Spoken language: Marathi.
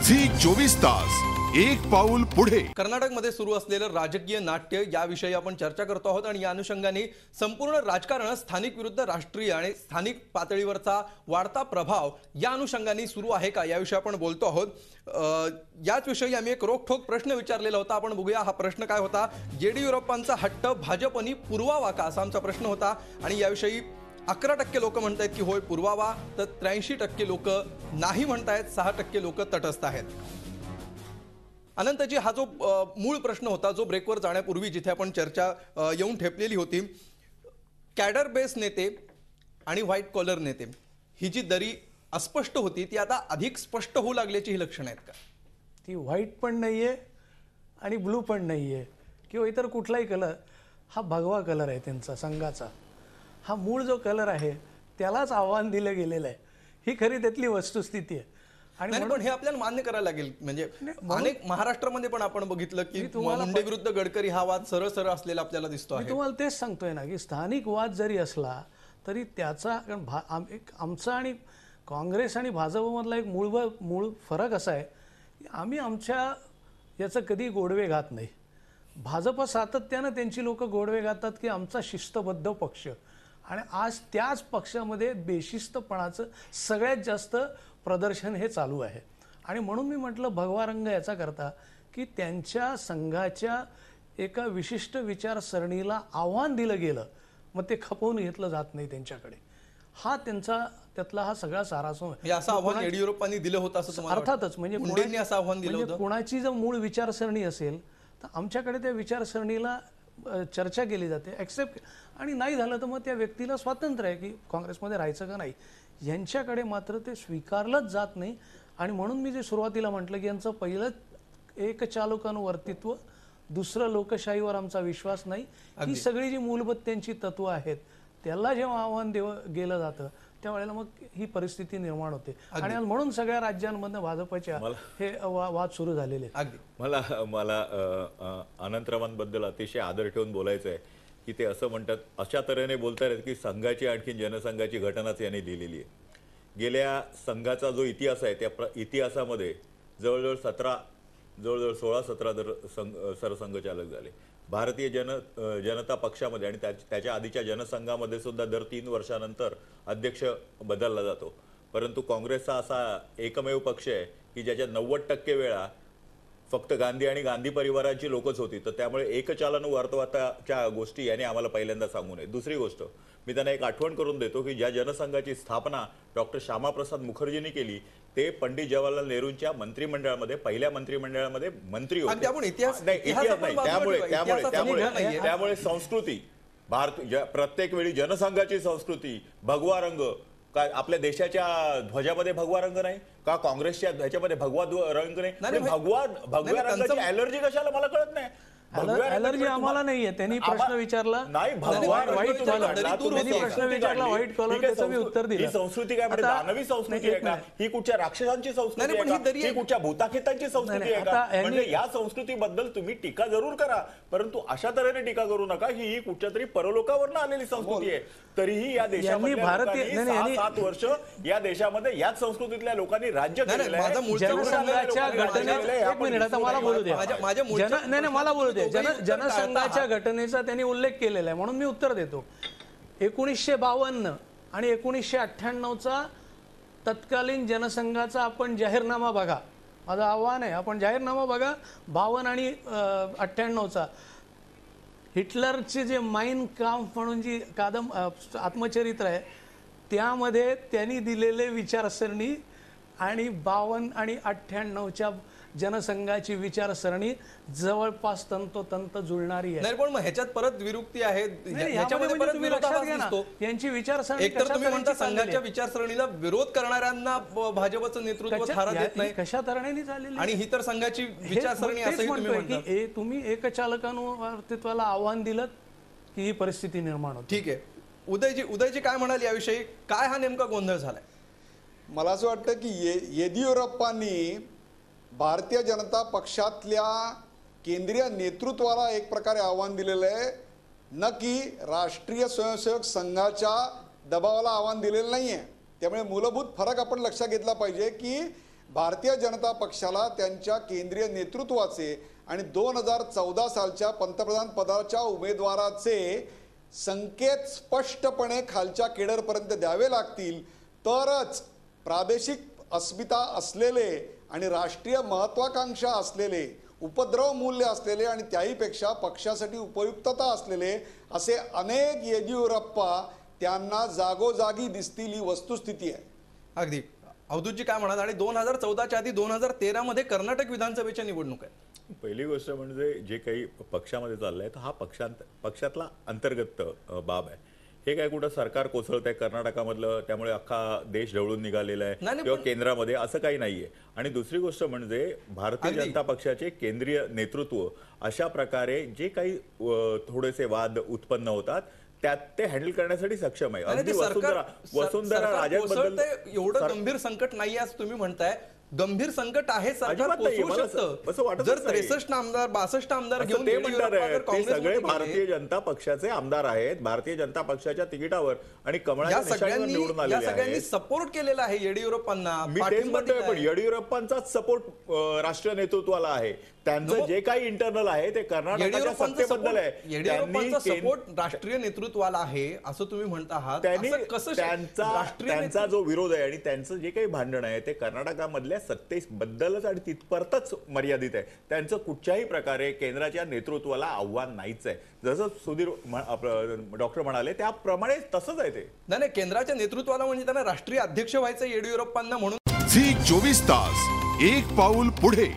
झी 24 तास एक पाऊल पुढे। कर्नाटकमध्ये सुरू असलेलं राजकीय नाट्य याविषयी आपण चर्चा करतो आहोत आणि या अनुषंगाने संपूर्ण राजकारण स्थानिक विरुद्ध राष्ट्रीय आणि स्थानिक पातळीवरचा वाढता प्रभाव या अनुषंगाने सुरू आहे का याविषयी आपण बोलतो आहोत। याच विषयी आम्ही एक रोखठोक प्रश्न विचारलेला होता। आपण बघूया हा प्रश्न काय होता। येडियुरप्पांचा हट्ट भाजपनी पुरवावा का असा आमचा प्रश्न होता आणि याविषयी 11% लोक म्हणतायत की होय पुरवावा, तर 83% लोक नाही म्हणतायत, 6% लोक तटस्थ आहेत। अनंतजी, हा जो मूळ प्रश्न होता जो ब्रेकवर जाण्यापूर्वी जिथे आपण चर्चा येऊन ठेपलेली होती, कॅडर बेस नेते आणि व्हाईट कॉलर नेते ही जी दरी अस्पष्ट होती ती आता अधिक स्पष्ट होऊ लागल्याची ही लक्षणं आहेत का? ती व्हाईट पण नाहीये आणि ब्लू पण नाहीये किंवा इतर कुठलाही कलर, हा भगवा कलर आहे त्यांचा संघाचा। हा मूळ जो कलर आहे त्यालाच आव्हान दिलं गेलेलं आहे, ही खरी त्यातली वस्तुस्थिती आहे। आणि पण हे आपल्याला मान्य करायला लागेल। म्हणजे अनेक महाराष्ट्रामध्ये पण आपण बघितलं की मुंडे विरुद्ध गडकरी हा वाद सरळ सरळ असलेला आपल्याला दिसतो आहे। मी तुम्हाला तेच सांगतोय ना की स्थानिक वाद जरी असला तरी त्याचा आमचा आणि काँग्रेस आणि भाजपमधला एक मूळ फरक असा आहे की आम्ही आमच्या याचं कधी गोडवे घात नाही। भाजप सातत्यानं त्यांची लोक गोडवे घातात की आमचा शिस्तबद्ध पक्ष, आणि आज त्याच पक्षामध्ये बेशिस्तपणाचं सगळ्यात जास्त प्रदर्शन हे चालू आहे। आणि म्हणून मी म्हटलं भगवा रंग याचा करता की त्यांच्या संघाच्या एका विशिष्ट विचारसरणीला आव्हान दिलं गेलं, मग ते खपवून घेतलं जात नाही त्यांच्याकडे। हा त्यातला हा सगळा सारांश आहे। असं आव्हान येडियुरप्पांनी दिलं होतं असं तुम्हाला अर्थातच, म्हणजे मुंडेंनी असं आव्हान दिलं होतं। कोणाची जर मूळ विचारसरणी असेल तर आमच्याकडे त्या विचारसरणीला चर्चा केली जाते, ॲक्सेप्ट, आणि नाही झालं तर मग त्या व्यक्तीला स्वातंत्र्य आहे की काँग्रेसमध्ये राहायचं का नाही। यांच्याकडे मात्र ते स्वीकारलंच जात नाही। आणि म्हणून मी जे सुरुवातीला म्हटलं की यांचं पहिलं एकचालकानुवर्तित्व, दुसरं लोकशाहीवर आमचा विश्वास नाही, ही सगळी जी मूलभूत त्यांची तत्व आहेत त्याला जेव्हा आव्हान गेलं जातं त्यावेळेला मग ही परिस्थिती निर्माण होते। आणि म्हणून सगळ्या राज्यांमधनं भाजपच्या हे वाद सुरू झालेले आहेत। मला अनंतरावांबद्दल अतिशय आदर ठेवून बोलायचं आहे की ते असं म्हणतात, अशा तऱ्हेने बोलतात की संघाची आणखी जनसंघाची घटनाच यांनी लिहिलेली आहे। गेल्या संघाचा जो इतिहास आहे त्या इतिहासामध्ये जवळजवळ 16-17 सरसंघचालक झाले। भारतीय जनता पक्षामध्ये आणि त्याच्या आधीच्या जनसंघामध्ये सुद्धा दर 3 वर्षानंतर अध्यक्ष बदलला जातो, परंतु काँग्रेसचा असा एकमेव पक्ष आहे की ज्याच्या 90% वेळा फक्त गांधी आणि गांधी परिवाराची लोकच होती। तर त्यामुळे एकचालनावर्तवाच्या गोष्टी याने आम्हाला पहिल्यांदा सांगू नये। दुसरी गोष्ट मी त्यांना एक आठवण करून देतो की ज्या जनसंघाची स्थापना डॉक्टर श्यामाप्रसाद मुखर्जींनी केली ते पंडित जवाहरलाल नेहरूंच्या मंत्रिमंडळामध्ये, पहिल्या मंत्रिमंडळामध्ये मंत्री होते। त्यामुळे संस्कृती प्रत्येक वेळी जनसंघाची संस्कृती भगवा रंग, काय आपल्या देशाच्या ध्वजामध्ये भगवा रंग नाही का, काँग्रेसच्या ध्वजामध्ये भगवा रंग नाही, भगव्या रंगाची ॲलर्जी कशाला मला कळत नाही। ॲलर्जी आम्हाला नाहीये। त्यांनी प्रश्न विचारला नाही, व्हाईट कॉलर, त्यांनी प्रश्न विचारला व्हाईट कॉलर, त्याचं मी उत्तर दिलं। ही संस्कृती काय म्हणजे दानवी संस्कृती आहे का, ही कुठच्या राक्षसांची संस्कृती आहे का, ही कुठच्या भूताखेतांची संस्कृती आहे का? म्हणजे या संस्कृतीबद्दल तुम्ही टीका जरूर करा, परंतु अशा तऱ्हेने टीका करू नका ही कुठच्या तरी परलोकावरून आलेली संस्कृती आहे। तरीही या देशामध्ये 7 वर्ष या देशामध्ये याच संस्कृतीतल्या लोकांनी राज्य केलेलं आहे। जनसंघाच्या घटनेत एक मिनिट, आता मला बोलू द्या, मला बोलू द्या। जनसंघाच्या घटनेचा त्यांनी उल्लेख केलेला आहे म्हणून मी उत्तर देतो। 1952 आणि 1998चा तत्कालीन जनसंघाचा आपण जाहीरनामा बघा। माझं आव्हान आहे, आपण जाहीरनामा बघा 52 आणि 98चा। हिटलरचे जे माइन काम्फ म्हणून जी आत्मचरित्र आहे त्यामध्ये त्यांनी दिलेले विचारसरणी आणि 52 आणि 98च्या जनसंघाची विचारसरणी जवळपास तंतोतंत जुळणारी आहे। नाही पण मग ह्याच्यात परत विरुक्ती आहे, ह्याच्यामध्ये परत विरोधाभास दिसतो। यांची विचारसरणी एकतर तुम्ही म्हणता संघाच्या विचारसरणीला विरोध करणाऱ्यांना भाजपचं नेतृत्व थारा देत नाही, कशा तऱ्हेने झालेली, आणि ही तर संघाची विचारसरणी असंही तुम्ही म्हणता। तुम्ही एकचालकानुवर्तित्वाला आव्हान दिलं की ही परिस्थिती निर्माण होते। ठीक आहे, उदयजी काय म्हणाल याविषयी, काय हा नेमका गोंधळ झालाय? मला असं वाटतं की येडियुरप्पांनी भारतीय जनता पक्षातल्या केंद्रीय नेतृत्वाला एक प्रकारे आव्हान दिलेलं आहे, न की राष्ट्रीय स्वयंसेवक संघाच्या दबावाला आव्हान दिलेलं नाही आहे। त्यामुळे मूलभूत फरक आपण लक्षात घेतला पाहिजे की भारतीय जनता पक्षाला त्यांच्या केंद्रीय नेतृत्वाचे आणि 2014 सालच्या पंतप्रधान पदाच्या उमेदवाराचे संकेत स्पष्टपणे खालच्या केडरपर्यंत द्यावे लागतील, तरच प्रादेशिक अस्मिता असलेले आणि राष्ट्रीय महत्वाकांक्षा असलेले, उपद्रव मूल्य असलेले आणि त्याहीपेक्षा पक्षासाठी उपयुक्तता असलेले असे अनेक येदियुरप्पा त्यांना जागोजागी दिसतील, ही वस्तुस्थिती आहे. अगदी अवधूतजी काय म्हणाल? आणि 2014च्या आधी 2013 मध्ये कर्नाटक विधानसभेच्या निवडणूक आहे. पहिली गोष्ट म्हणजे जे काही पक्षामध्ये चाललंय तर हा पक्षातला अंतर्गत बाब आहे. हे काय कुठं सरकार कोसळत आहे कर्नाटकामधलं, त्यामुळे अख्खा देश ढवळून निघालेला आहे नाही, किंवा केंद्रामध्ये असं काही नाहीये. आणि दुसरी गोष्ट म्हणजे भारतीय जनता पक्षाचे केंद्रीय नेतृत्व अशा प्रकारे जे काही थोडेसे वाद उत्पन्न होतात त्यात ते हँडल करण्यासाठी सक्षम आहे. आणि ते वसुंधरा राजेबद्दल एवढं गंभीर संकट नाही असं तुम्ही म्हणताय. गंभीर संकट आहे, सरकार अजिबात नाहीये. कोसळू मला असं शकतं. वाटतच जर नाही. 63 आमदार 62 आमदार घेऊन ते म्हणणार आहे, ते काँग्रेसमध्ये सगळे गेले, भारतीय जनता पक्षाचे आमदार आहेत, भारतीय जनता पक्षाच्या तिकिटावर आणि कमळाच्या या निशाणीवर निवडून सगळ्यांनी आलेले सगळ्यांनी आहेत. सपोर्ट केलेला आहे येडियुरप्पांना. मी तेच पाठिंबा म्हणतोय, दिलाय. पण येडियुरप्पांचाच सपोर्ट राष्ट्रीय नेतृत्वाला आहे. त्यांचं जे काही इंटरनल आहे ते कर्नाटकाच्या सत्तेबद्दल आहे. येडियुरप्पांचा सपोर्ट राष्ट्रीय नेतृत्वाला आहे असं तुम्ही म्हणता आहात. त्यांनी असं कसं त्यांचा जो विरोध आहे आणि त्यांचं जे काही भांडण आहे ते कर्नाटकामधल्या सत्तेबद्दलच आणि तिथपर्यंतच मर्यादित आहे. त्यांचं कुठच्याही प्रकारे केंद्राच्या नेतृत्वाला आव्हान नाहीच आहे. जसं सुधीर डॉक्टर म्हणाले त्याप्रमाणे तसंच आहे ते. नाही, केंद्राच्या नेतृत्वाला म्हणजे त्यांना राष्ट्रीय अध्यक्ष व्हायचं येडियुरप्पांना, म्हणून झी 24 तास एक पाऊल पुढे.